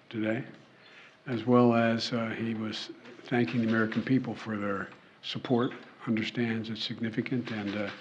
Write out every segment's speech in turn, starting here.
today, as well as he was thanking the American people for their support, understands it's significant, and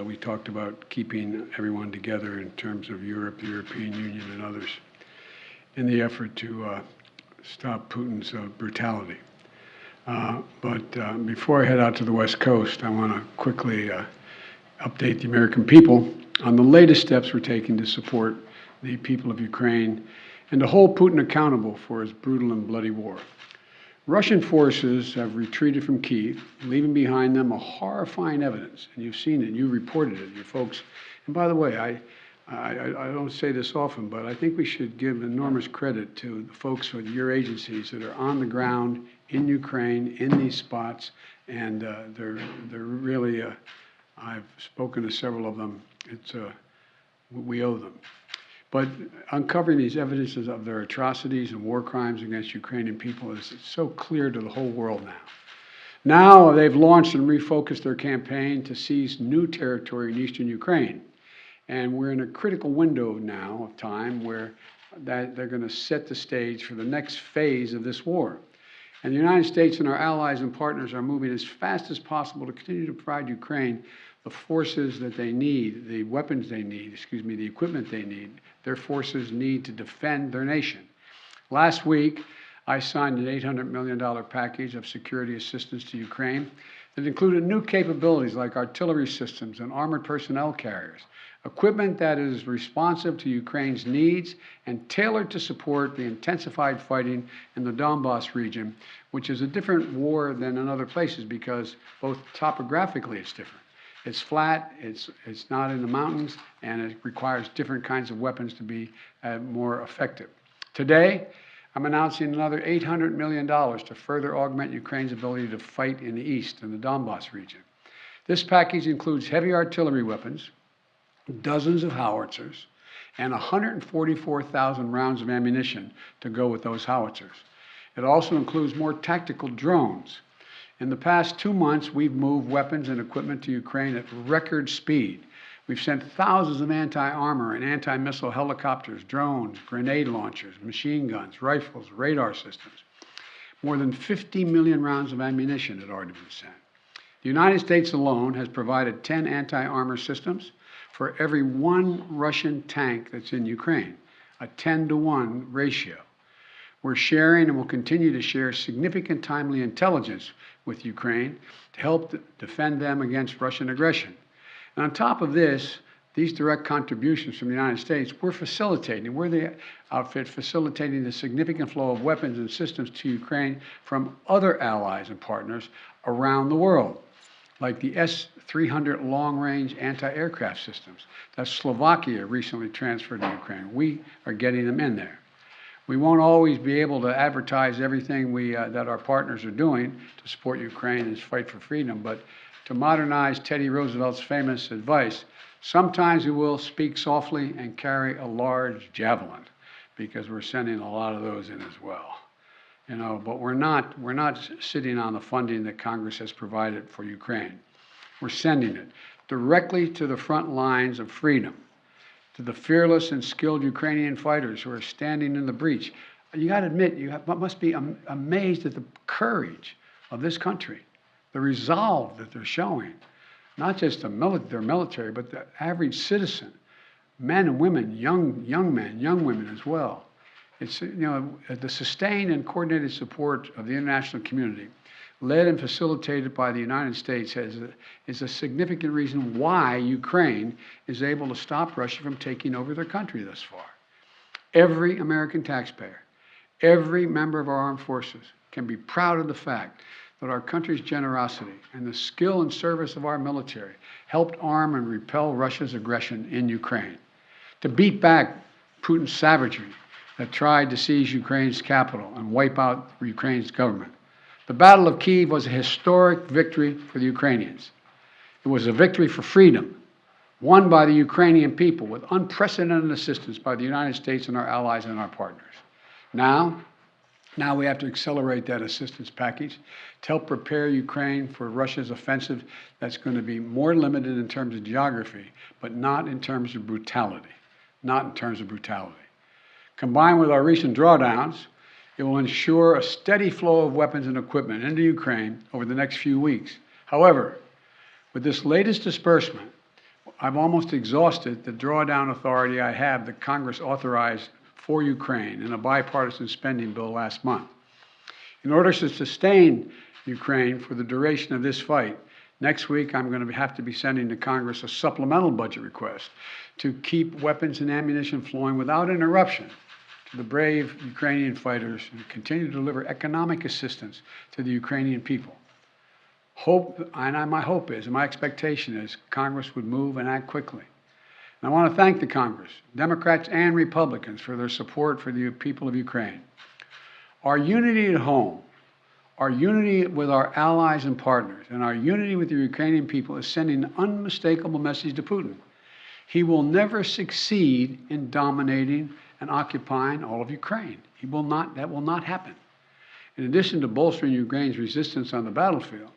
we talked about keeping everyone together in terms of Europe, the European Union, and others in the effort to stop Putin's brutality. But before I head out to the West Coast, I want to quickly update the American people on the latest steps we're taking to support the people of Ukraine and to hold Putin accountable for his brutal and bloody war. Russian forces have retreated from Kyiv, leaving behind them a horrifying evidence, and you've seen it, you reported it, your folks. And by the way, I don't say this often, but I think we should give enormous credit to the folks with your agencies that are on the ground in Ukraine, in these spots, and they're really, I've spoken to several of them, we owe them. But uncovering these evidences of their atrocities and war crimes against Ukrainian people is so clear to the whole world now. Now they've launched and refocused their campaign to seize new territory in eastern Ukraine. And we're in a critical window now of time where they're going to set the stage for the next phase of this war. And the United States and our allies and partners are moving as fast as possible to continue to provide Ukraine the forces that they need, the weapons they need, the equipment they need, their forces need to defend their nation. Last week, I signed an $800 million package of security assistance to Ukraine that included new capabilities like artillery systems and armored personnel carriers, equipment that is responsive to Ukraine's needs and tailored to support the intensified fighting in the Donbass region, which is a different war than in other places because both topographically it's different. It's flat, it's not in the mountains, and it requires different kinds of weapons to be more effective. Today, I'm announcing another $800 million to further augment Ukraine's ability to fight in the east, in the Donbass region. This package includes heavy artillery weapons, dozens of howitzers, and 144,000 rounds of ammunition to go with those howitzers. It also includes more tactical drones. In the past 2 months, we've moved weapons and equipment to Ukraine at record speed. We've sent thousands of anti-armor and anti-missile helicopters, drones, grenade launchers, machine guns, rifles, radar systems. More than 50 million rounds of ammunition had already been sent. The United States alone has provided 10 anti-armor systems for every 1 Russian tank that's in Ukraine, a 10-to-1 ratio. We're sharing and will continue to share significant timely intelligence with Ukraine to help defend them against Russian aggression. And on top of this, these direct contributions from the United States, we're the outfit facilitating the significant flow of weapons and systems to Ukraine from other allies and partners around the world, like the S-300 long-range anti-aircraft systems that Slovakia recently transferred to Ukraine. We are getting them in there. We won't always be able to advertise everything that our partners are doing to support Ukraine and its fight for freedom, but to modernize Teddy Roosevelt's famous advice, sometimes we will speak softly and carry a large javelin, because we're sending a lot of those in as well. But we're not sitting on the funding that Congress has provided for Ukraine. We're sending it directly to the front lines of freedom, to the fearless and skilled Ukrainian fighters who are standing in the breach. You got to admit, must be amazed at the courage of this country, the resolve that they're showing, not just their military, but the average citizen, men and women, young men, young women as well. It's, the sustained and coordinated support of the international community, led and facilitated by the United States, is a significant reason why Ukraine is able to stop Russia from taking over their country thus far. Every American taxpayer, every member of our armed forces can be proud of the fact that our country's generosity and the skill and service of our military helped arm and repel Russia's aggression in Ukraine, to beat back Putin's savagery that tried to seize Ukraine's capital and wipe out Ukraine's government. The Battle of Kyiv was a historic victory for the Ukrainians. It was a victory for freedom, won by the Ukrainian people with unprecedented assistance by the United States and our allies and our partners. Now we have to accelerate that assistance package to help prepare Ukraine for Russia's offensive that's going to be more limited in terms of geography, but not in terms of brutality. Not in terms of brutality. Combined with our recent drawdowns, it will ensure a steady flow of weapons and equipment into Ukraine over the next few weeks. However, with this latest disbursement, I've almost exhausted the drawdown authority I have that Congress authorized for Ukraine in a bipartisan spending bill last month. In order to sustain Ukraine for the duration of this fight, next week I'm going to have to be sending to Congress a supplemental budget request to keep weapons and ammunition flowing without interruption to the brave Ukrainian fighters and continue to deliver economic assistance to the Ukrainian people. My hope is, and my expectation is, Congress would move and act quickly. And I want to thank the Congress, Democrats and Republicans, for their support for the people of Ukraine. Our unity at home, our unity with our allies and partners, and our unity with the Ukrainian people is sending an unmistakable message to Putin. He will never succeed in dominating and occupying all of Ukraine. That will not happen. In addition to bolstering Ukraine's resistance on the battlefield,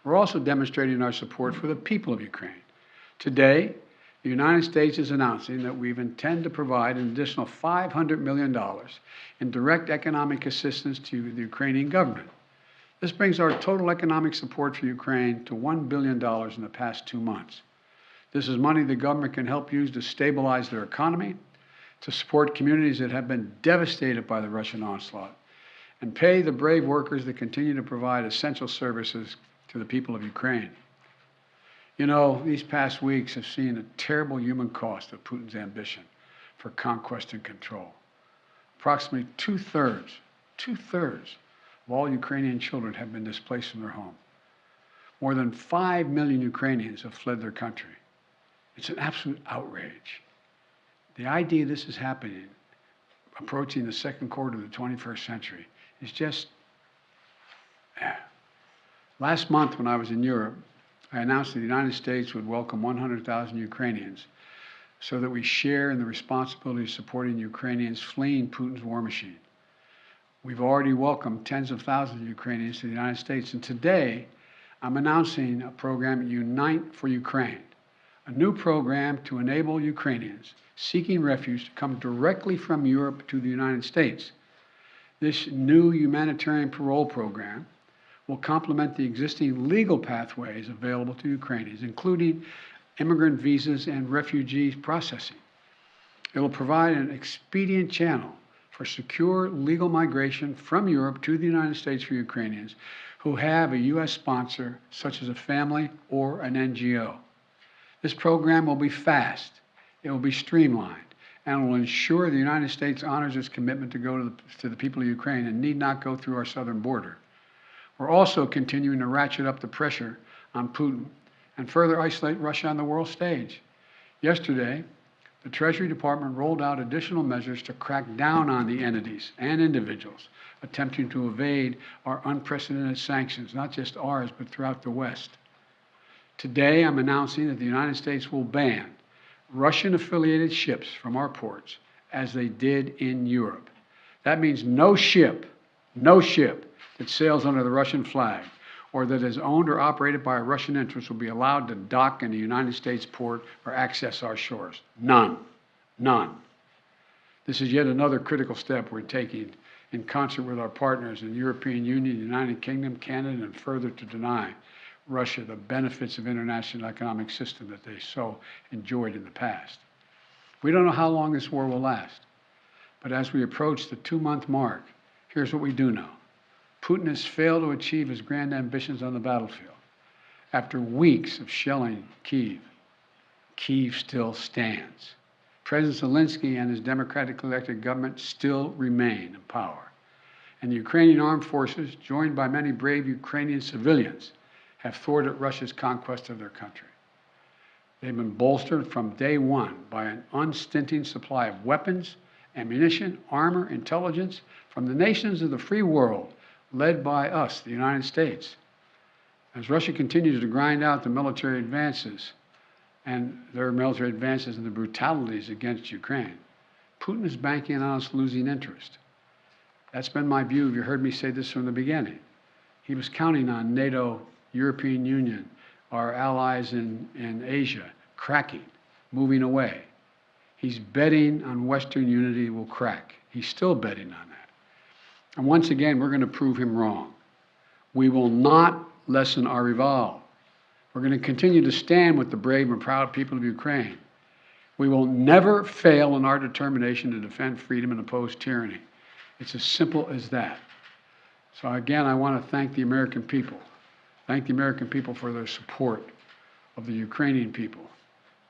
we're also demonstrating our support for the people of Ukraine. Today, the United States is announcing that we intend to provide an additional $500 million in direct economic assistance to the Ukrainian government. This brings our total economic support for Ukraine to $1 billion in the past 2 months. This is money the government can help use to stabilize their economy, to support communities that have been devastated by the Russian onslaught, and pay the brave workers that continue to provide essential services to the people of Ukraine. You know, these past weeks have seen a terrible human cost of Putin's ambition for conquest and control. Approximately two-thirds of all Ukrainian children have been displaced from their home. More than 5 million Ukrainians have fled their country. It's an absolute outrage. The idea this is happening, approaching the second quarter of the 21st century, is just, Last month when I was in Europe, I announced that the United States would welcome 100,000 Ukrainians so that we share in the responsibility of supporting Ukrainians fleeing Putin's war machine. We've already welcomed tens of thousands of Ukrainians to the United States, and today I'm announcing a program, Unite for Ukraine, a new program to enable Ukrainians seeking refuge to come directly from Europe to the United States. This new humanitarian parole program will complement the existing legal pathways available to Ukrainians, including immigrant visas and refugees processing. It will provide an expedient channel for secure legal migration from Europe to the United States for Ukrainians who have a U.S. sponsor, such as a family or an NGO. This program will be fast, it will be streamlined, and will ensure the United States honors its commitment to go to the people of Ukraine and need not go through our southern border. We're also continuing to ratchet up the pressure on Putin and further isolate Russia on the world stage. Yesterday, the Treasury Department rolled out additional measures to crack down on the entities and individuals attempting to evade our unprecedented sanctions, not just ours, but throughout the West. Today, I'm announcing that the United States will ban Russian-affiliated ships from our ports, as they did in Europe. That means no ship that sails under the Russian flag or that is owned or operated by a Russian interest will be allowed to dock in a United States port or access our shores. None. This is yet another critical step we're taking in concert with our partners in the European Union, the United Kingdom, Canada, and further to deny Russia the benefits of international economic system that they so enjoyed in the past. We don't know how long this war will last, but as we approach the 2-month mark, here's what we do know. Putin has failed to achieve his grand ambitions on the battlefield. After weeks of shelling Kyiv, Kyiv still stands. President Zelensky and his democratically elected government still remain in power. And the Ukrainian armed forces, joined by many brave Ukrainian civilians, have thwarted Russia's conquest of their country. They've been bolstered from day one by an unstinting supply of weapons, ammunition, armor, intelligence from the nations of the free world, led by us, the United States. As Russia continues to grind out the military advances and the brutalities against Ukraine, Putin is banking on us losing interest. That's been my view. You heard me say this from the beginning. He was counting on NATO, European Union, our allies in Asia, cracking, moving away. He's betting on Western unity will crack. He's still betting on that. And once again, we're going to prove him wrong. We will not lessen our resolve. We're going to continue to stand with the brave and proud people of Ukraine. We will never fail in our determination to defend freedom and oppose tyranny. It's as simple as that. So again, I want to thank the American people. Thank the American people for their support of the Ukrainian people.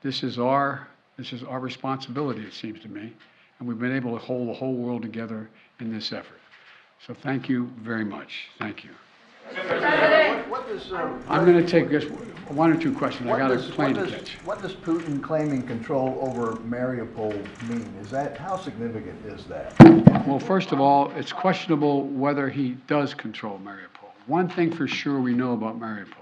This is our responsibility, it seems to me, and we've been able to hold the whole world together in this effort. So thank you very much. Thank you. I'm going to take just one or two questions. I got a plane to catch. What does Putin claiming control over Mariupol mean? How significant is that? Well, first of all, it's questionable whether he does control Mariupol. One thing for sure we know about Mariupol.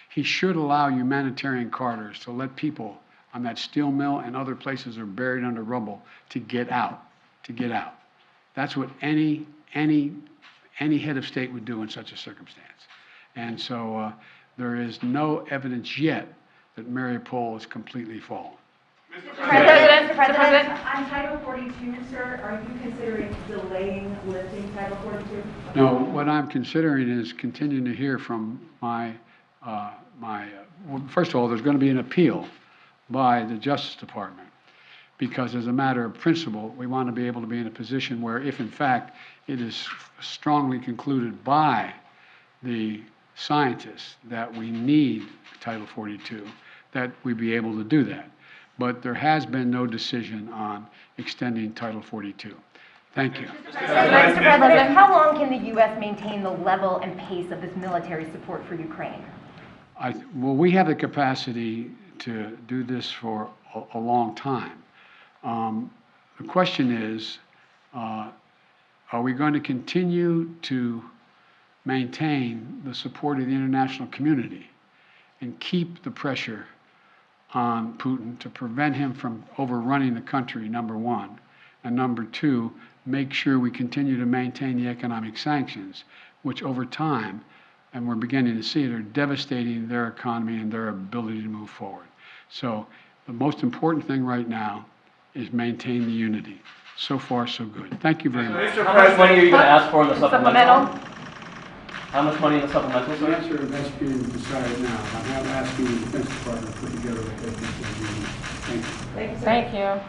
He should allow humanitarian corridors to let people on that steel mill and other places that are buried under rubble to get out, That's what any head of state would do in such a circumstance. And so there is no evidence yet that Mariupol is completely fallen. Mr. President. On Title 42, sir, are you considering delaying lifting Title 42? No, what I'm considering is continuing to hear from well, first of all, there's going to be an appeal by the Justice Department, because as a matter of principle, we want to be able to be in a position where if in fact it is strongly concluded by the scientists that we need Title 42, that we be able to do that. But there has been no decision on extending Title 42. Thank you. Mr. President, how long can the U.S. maintain the level and pace of this military support for Ukraine? Well, we have the capacity to do this for a long time. The question is, are we going to continue to maintain the support of the international community and keep the pressure on Putin to prevent him from overrunning the country, number one, and number two, make sure we continue to maintain the economic sanctions, which over time, and we're beginning to see it, are devastating their economy and their ability to move forward. So the most important thing right now is maintain the unity. So far, so good. Thank you very much. How much money are you going to ask for in the supplemental? How much money in the supplemental, The sir? answer that's being decided now. I'm asking the Defense Department to put together a head of the union. Thank you. Thank you, sir. Thank you.